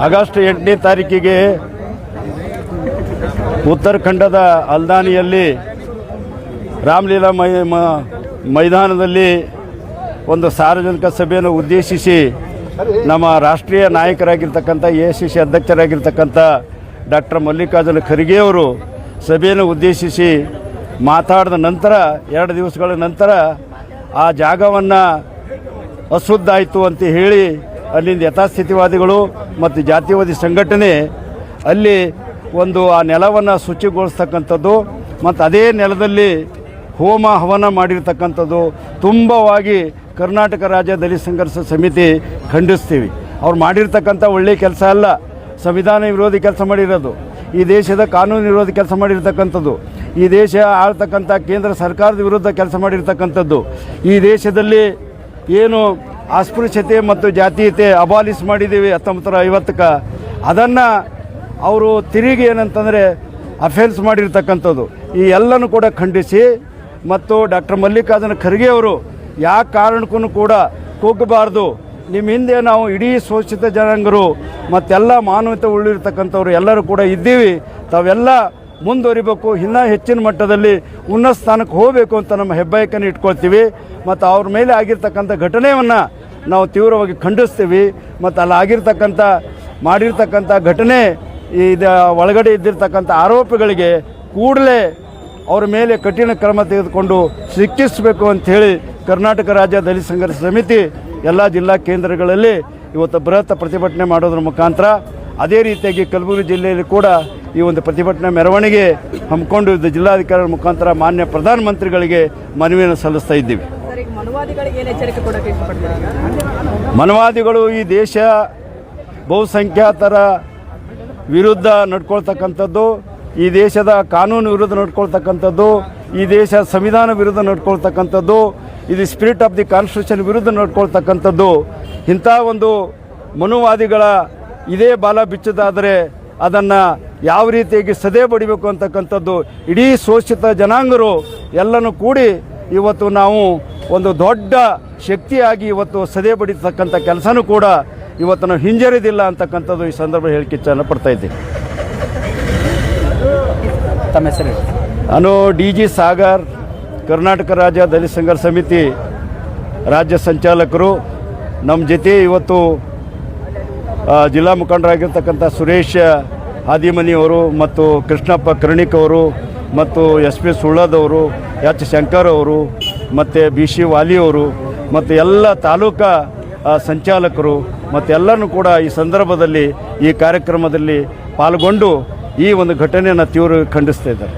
August 8ನೇ ತಾರೀಕಿಗೆ ಉತ್ತರಾಖಂಡದ ಹಲ್ದಾನಿಯಲ್ಲಿ ರಾಮಲೀಲಾ ಮೈದಾನದಲ್ಲಿ ಒಂದು ಸಾರ್ವಜನಿಕ ಸಭೆಯನ್ನು ಉದ್ದೇಶಿಸಿ ನಮ್ಮ ರಾಷ್ಟ್ರೀಯ ನಾಯಕರಾಗಿರ್ತಕ್ಕಂಥ AICC ಅಧ್ಯಕ್ಷರಾಗಿರ್ತಕ್ಕಂಥ ಡಾಕ್ಟರ್ ಮಲ್ಲಿಕಾರ್ಜುನ ಖರ್ಗೆ ಅವರು ಸಭೆಯನ್ನು ಉದ್ದೇಶಿಸಿ ಮಾತಾಡಿದ ನಂತರ 2 ದಿವಸಗಳ ನಂತರ ಆ ಜಾಗವನ್ನು ಅಶುದ್ಧ ಆಯಿತು ಅಂತ ಹೇಳಿ ಅಲ್ಲಿಂದ ಯಥಾಸ್ಥಿತಿವಾದಿಗಳು ಮತ್ತು ಜಾತಿವಾದಿ ಸಂಘಟನೆ ಅಲ್ಲಿ ಒಂದು ಆ ನೆಲವನ್ನು ಶುಚಿಗೊಳಿಸ್ತಕ್ಕಂಥದ್ದು ಮತ್ತು ಅದೇ ನೆಲದಲ್ಲಿ ಹೋಮ ಹವನ ಮಾಡಿರ್ತಕ್ಕಂಥದ್ದು ತುಂಬವಾಗಿ ಕರ್ನಾಟಕ ರಾಜ್ಯ ದಲಿತ ಸಂಘರ್ಷ ಸಮಿತಿ ಖಂಡಿಸ್ತೀವಿ. ಅವ್ರು ಮಾಡಿರ್ತಕ್ಕಂಥ ಒಳ್ಳೆಯ ಕೆಲಸ ಅಲ್ಲ, ಸಂವಿಧಾನ ವಿರೋಧಿ ಕೆಲಸ ಮಾಡಿರೋದು, ಈ ದೇಶದ ಕಾನೂನು ವಿರೋಧಿ ಕೆಲಸ ಮಾಡಿರ್ತಕ್ಕಂಥದ್ದು, ಈ ದೇಶ ಆಳ್ತಕ್ಕಂಥ ಕೇಂದ್ರ ಸರ್ಕಾರದ ವಿರುದ್ಧ ಕೆಲಸ ಮಾಡಿರ್ತಕ್ಕಂಥದ್ದು, ಈ ದೇಶದಲ್ಲಿ ಏನು ಅಸ್ಪೃಶ್ಯತೆ ಮತ್ತು ಜಾತೀಯತೆ ಅಬಾಲಿಸ್ ಮಾಡಿದ್ದೀವಿ 1950ಕ್ಕೆ, ಅದನ್ನು ಅವರು ತಿರುಗಿ ಏನಂತಂದರೆ ಅಫೆನ್ಸ್ ಮಾಡಿರ್ತಕ್ಕಂಥದ್ದು. ಈ ಎಲ್ಲನೂ ಕೂಡ ಖಂಡಿಸಿ ಮತ್ತು ಡಾಕ್ಟರ್ ಮಲ್ಲಿಕಾರ್ಜುನ ಖರ್ಗೆ ಅವರು ಯಾವ ಕಾರಣಕ್ಕೂ ಕೂಡ ಕುಗ್ಗಬಾರ್ದು, ನಿಮ್ಮ ಹಿಂದೆ ನಾವು ಇಡೀ ಶೋಷಿತ ಜನಾಂಗರು ಮತ್ತೆಲ್ಲ ಮಾನವತೆ ಉಳ್ಳಿರ್ತಕ್ಕಂಥವ್ರು ಎಲ್ಲರೂ ಕೂಡ ಇದ್ದೀವಿ, ತಾವೆಲ್ಲ ಮುಂದುವರಿಬೇಕು, ಇನ್ನೂ ಹೆಚ್ಚಿನ ಮಟ್ಟದಲ್ಲಿ ಉನ್ನತ ಸ್ಥಾನಕ್ಕೆ ಹೋಗಬೇಕು ಅಂತ ನಮ್ಮ ಹೆಬ್ಬಯಕನ್ನು ಇಟ್ಕೊಳ್ತೀವಿ. ಮತ್ತು ಅವ್ರ ಮೇಲೆ ಆಗಿರ್ತಕ್ಕಂಥ ಘಟನೆಯನ್ನು ನಾವು ತೀವ್ರವಾಗಿ ಖಂಡಿಸ್ತೀವಿ. ಮತ್ತು ಅಲ್ಲಿ ಮಾಡಿರ್ತಕ್ಕಂಥ ಘಟನೆ ಒಳಗಡೆ ಇದ್ದಿರ್ತಕ್ಕಂಥ ಆರೋಪಿಗಳಿಗೆ ಕೂಡಲೇ ಅವರ ಮೇಲೆ ಕಠಿಣ ಕ್ರಮ ತೆಗೆದುಕೊಂಡು ಶಿಕ್ಷಿಸಬೇಕು ಅಂಥೇಳಿ ಕರ್ನಾಟಕ ರಾಜ್ಯ ದಲಿತ ಸಂಘರ್ಷ ಸಮಿತಿ ಎಲ್ಲ ಜಿಲ್ಲಾ ಕೇಂದ್ರಗಳಲ್ಲಿ ಇವತ್ತು ಬೃಹತ್ ಪ್ರತಿಭಟನೆ ಮಾಡೋದ್ರ ಮುಖಾಂತರ, ಅದೇ ರೀತಿಯಾಗಿ ಕಲಬುರಗಿ ಜಿಲ್ಲೆಯಲ್ಲಿ ಕೂಡ ಈ ಒಂದು ಪ್ರತಿಭಟನೆ ಮೆರವಣಿಗೆ ಹಮ್ಮಿಕೊಂಡು ಜಿಲ್ಲಾಧಿಕಾರಿಗಳ ಮುಖಾಂತರ ಮಾನ್ಯ ಪ್ರಧಾನಮಂತ್ರಿಗಳಿಗೆ ಮನವಿಯನ್ನು ಸಲ್ಲಿಸ್ತಾ ಇದ್ದೀವಿ. ಮನವಾದಿಗಳು ಈ ದೇಶ ಬಹುಸಂಖ್ಯಾತರ ವಿರುದ್ಧ ನಡ್ಕೊಳ್ತಕ್ಕಂಥದ್ದು, ಈ ದೇಶದ ಕಾನೂನು ವಿರುದ್ಧ ನಡ್ಕೊಳ್ತಕ್ಕಂಥದ್ದು, ಈ ದೇಶ ಸಂವಿಧಾನ ವಿರುದ್ಧ ನಡ್ಕೊಳ್ತಕ್ಕಂಥದ್ದು, ಇದು ಸ್ಪಿರಿಟ್ ಆಫ್ ದಿ ಕಾನ್ಸ್ಟಿಟ್ಯೂಷನ್ ವಿರುದ್ಧ ನಡ್ಕೊಳ್ತಕ್ಕಂಥದ್ದು. ಇಂಥ ಒಂದು ಮನುವಾದಿಗಳ ಇದೇ ಬಾಲ ಬಿಚ್ಚೋದಾದರೆ ಅದನ್ನು ಯಾವ ರೀತಿಯಾಗಿ ಸದೆ ಬಡಿಬೇಕು ಅಂತಕ್ಕಂಥದ್ದು ಇಡೀ ಶೋಷಿತ ಜನಾಂಗರು ಎಲ್ಲನೂ ಕೂಡಿ ಇವತ್ತು ನಾವು ಒಂದು ದೊಡ್ಡ ಶಕ್ತಿಯಾಗಿ ಇವತ್ತು ಸದೆ ಬಡಿತಕ್ಕಂಥ ಕೆಲಸನೂ ಕೂಡ ಇವತ್ತು ನಾವು ಹಿಂಜರಿದಿಲ್ಲ ಅಂತಕ್ಕಂಥದ್ದು ಈ ಸಂದರ್ಭ ಹೇಳಿಕೆ ಇಚ್ಛೆ ಪಡ್ತಾ ಇದ್ದೀನಿ. ತಮ್ಮ ಹೆಸರು? ನಾನು DG ಸಾಗರ್, ಕರ್ನಾಟಕ ರಾಜ್ಯ ದಲಿತ ಸಂಘರ್ಷ ಸಮಿತಿ ರಾಜ್ಯ ಸಂಚಾಲಕರು. ನಮ್ಮ ಜೊತೆ ಇವತ್ತು ಜಿಲ್ಲಾ ಮುಖಂಡರಾಗಿರ್ತಕ್ಕಂಥ ಸುರೇಶ್ ಹಾದಿಮನಿಯವರು ಮತ್ತು ಕೃಷ್ಣಪ್ಪ ಕರ್ಣಿಕ್ ಅವರು ಮತ್ತು SP ಸುಳ್ಳದವರು, H ಶಂಕರ್ ಅವರು ಮತ್ತು BC ವಾಲಿಯವರು ಮತ್ತು ಎಲ್ಲ ತಾಲೂಕಾ ಸಂಚಾಲಕರು ಮತ್ತು ಎಲ್ಲರೂ ಕೂಡ ಈ ಸಂದರ್ಭದಲ್ಲಿ ಈ ಕಾರ್ಯಕ್ರಮದಲ್ಲಿ ಪಾಲ್ಗೊಂಡು ಈ ಒಂದು ಘಟನೆಯನ್ನು ತೀವ್ರ ಖಂಡಿಸ್ತಾ ಇದ್ದಾರೆ.